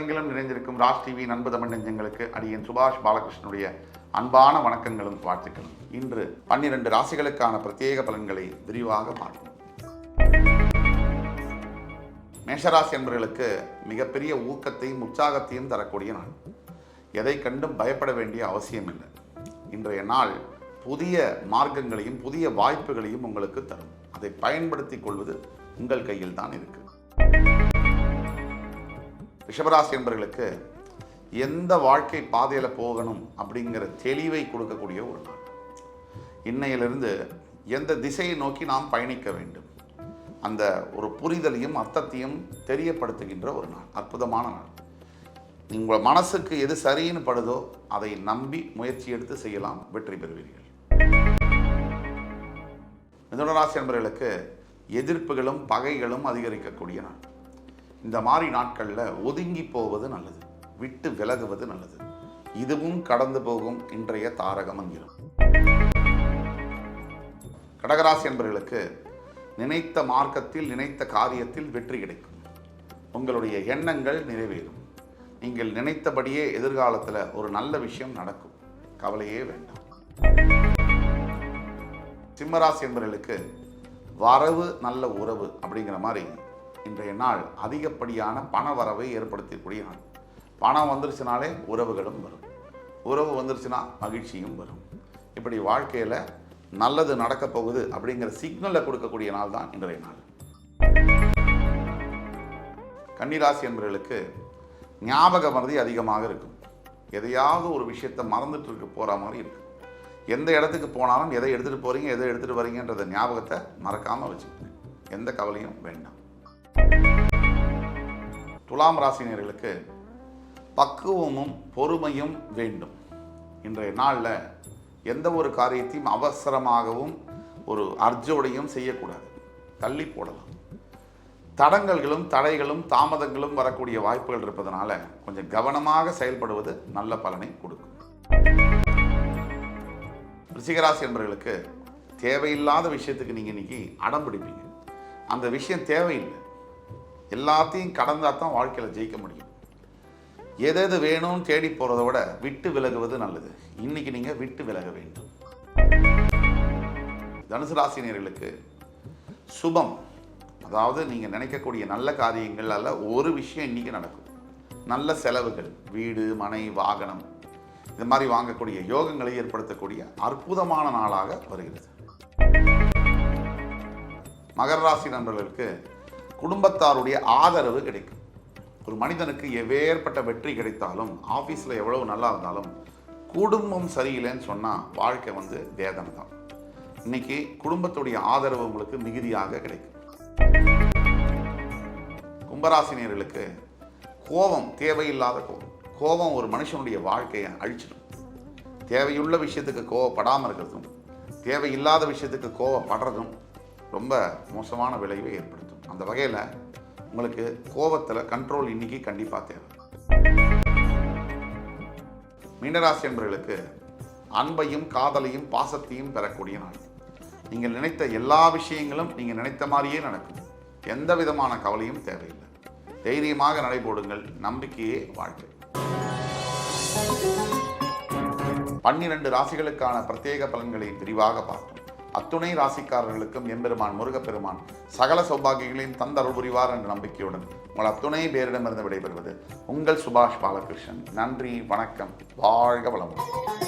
உலகெங்கிலும் நிறைந்திருக்கும் ராஜ் டிவி அன்பு தமிழ் நெஞ்சங்களுக்கு அடியேன் சுபாஷ் பாலகிருஷ்ணனுடைய அன்பான வணக்கங்களும் வாழ்த்துக்களும். இன்று 12 ராசிகளுக்கான பிரத்யேக பலன்களை விரிவாக பார்ப்போம். மேஷராசி என்பவர்களுக்கு மிகப்பெரிய ஊக்கத்தையும் உற்சாகத்தையும் தரக்கூடிய நாள். எதை கண்டும் பயப்பட வேண்டிய அவசியம் இல்லை. இன்றைய நாள் புதிய மார்க்கங்களையும் புதிய வாய்ப்புகளையும் உங்களுக்கு தரும். அதை பயன்படுத்திக் கொள்வது உங்கள் கையில் தான் இருக்கு. ரிஷபராசி என்பவர்களுக்கு எந்த வாழ்க்கை பாதையில் போகணும் அப்படிங்கிற தெளிவை கொடுக்கக்கூடிய ஒரு நாள். இன்னையிலிருந்து எந்த திசையை நோக்கி நாம் பயணிக்க வேண்டும், அந்த ஒரு புரிதலையும் அர்த்தத்தையும் தெரியப்படுத்துகின்ற ஒரு நாள். அற்புதமான நாள். உங்கள் மனசுக்கு எது சரின்னு படுதோ அதை நம்பி முயற்சி எடுத்து செய்யலாம், வெற்றி பெறுவீர்கள். மிதுனராசி என்பவர்களுக்கு எதிர்ப்புகளும் பகைகளும் அதிகரிக்கக்கூடிய நாள். இந்த மாதிரி நாட்களில் ஒதுங்கி போவது நல்லது, விட்டு விலகுவது நல்லது. இதுவும் கடந்து போகும் இன்றைய தாரக மந்திரம். கடகராசி என்பவர்களுக்கு நினைத்த மார்க்கத்தில் நினைத்த காரியத்தில் வெற்றி கிடைக்கும். உங்களுடைய எண்ணங்கள் நிறைவேறும். நீங்கள் நினைத்தபடியே எதிர்காலத்தில் ஒரு நல்ல விஷயம் நடக்கும். கவலையே வேண்டாம். சிம்மராசி என்பவர்களுக்கு வரவு நல்ல உறவு அப்படிங்கிற மாதிரி இன்றைய நாள் அதிகப்படியான பண வரவை ஏற்படுத்தக்கூடிய நாள். பணம் வந்துருச்சுனாலே உறவுகளும் வரும், உறவு வந்துருச்சுன்னா மகிழ்ச்சியும் வரும். இப்படி வாழ்க்கையில் நல்லது நடக்க போகுது அப்படிங்கிற சிக்னலை கொடுக்கக்கூடிய நாள் தான் இன்றைய நாள். கன்னிராசி என்பவர்களுக்கு ஞாபக மறதி அதிகமாக இருக்கும். எதையாவது ஒரு விஷயத்தை மறந்துட்டு இருக்க போகிற மாதிரி இருக்கும். எந்த இடத்துக்கு போனாலும் எதை எடுத்துகிட்டு போகிறீங்க, எதை எடுத்துகிட்டு வரீங்கன்றத ஞாபகத்தை மறக்காமல் வச்சுக்கோங்க. எந்த கவலையும் வேண்டாம். துலாம் ராசினியர்களுக்கு பக்குவமும் பொறுமையும் வேண்டும். இன்றைய நாளில் எந்த ஒரு காரியத்தையும் அவசரமாகவும் ஒரு அர்ஜோடையும் செய்யக்கூடாது, தள்ளி போடலாம். தடங்கல்களும் தடைகளும் தாமதங்களும் வரக்கூடிய வாய்ப்புகள் இருப்பதனால கொஞ்சம் கவனமாக செயல்படுவது நல்ல பலனை கொடுக்கும். ரிஷிகராசி என்பவர்களுக்கு தேவையில்லாத விஷயத்துக்கு நீங்கள் இன்னைக்கு அடம் பிடிப்பீங்க. அந்த விஷயம் தேவையில்லை. எல்லாத்தையும் கடந்தால் தான் வாழ்க்கையில் ஜெயிக்க முடியும். எது வேணும்னு தேடி போகிறத விட விட்டு விலகுவது நல்லது. இன்னைக்கு நீங்கள் விட்டு விலக வேண்டும். தனுசு ராசினியர்களுக்கு சுபம், அதாவது நீங்கள் நினைக்கக்கூடிய நல்ல காரியங்கள் அல்ல ஒரு விஷயம் இன்னைக்கு நடக்கும். நல்ல செலவுகள், வீடு மனை வாகனம் இது மாதிரி வாங்கக்கூடிய யோகங்களை ஏற்படுத்தக்கூடிய அற்புதமான நாளாக வருகிறது. மகர ராசி நண்பர்களுக்கு குடும்பத்தாருடைய ஆதரவு கிடைக்கும். ஒரு மனிதனுக்கு எவ்வேற்பட்ட வெற்றி கிடைத்தாலும், ஆஃபீஸில் எவ்வளவு நல்லா இருந்தாலும் குடும்பம் சரியில்லைன்னு சொன்னால் வாழ்க்கை வேதனை தான். இன்னைக்கு குடும்பத்துடைய ஆதரவு உங்களுக்கு மிகுதியாக கிடைக்கும். கும்பராசினியர்களுக்கு கோபம், தேவையில்லாத கோபம் ஒரு மனுஷனுடைய வாழ்க்கையை அழிச்சிடும். தேவையுள்ள விஷயத்துக்கு கோவப்படாமல் இருக்கிறதும் தேவையில்லாத விஷயத்துக்கு கோவப்படுறதும் ரொம்ப மோசமான விளைவை ஏற்படுத்தும். அந்த வகையில் உங்களுக்கு கோபத்தில் கண்ட்ரோல் இன்னைக்கு கண்டிப்பாக தேவை. மீனராசி என்பவர்களுக்கு அன்பையும் காதலையும் பாசத்தையும் பெறக்கூடிய நாள். நீங்கள் நினைத்த எல்லா விஷயங்களும் நீங்கள் நினைத்த மாதிரியே நடக்கும். எந்த விதமான கவலையும் தேவையில்லை. தைரியமாக நடைபோடுங்கள். நம்பிக்கையே வாழ்க்கை. 12 ராசிகளுக்கான பிரத்யேக பலன்களை விரிவாக பார்த்தோம். அத்துணை ராசிக்காரர்களுக்கும் எம்பெருமான் முருகப்பெருமான் சகல சௌபாகியங்களையும் தந்தருள் புரிவார் என்ற நம்பிக்கையுடன் உங்கள் அத்துணை பேரிடமிருந்து விடைபெறுவது உங்கள் சுபாஷ் பாலகிருஷ்ணன். நன்றி, வணக்கம், வாழ்க வளமுடன்.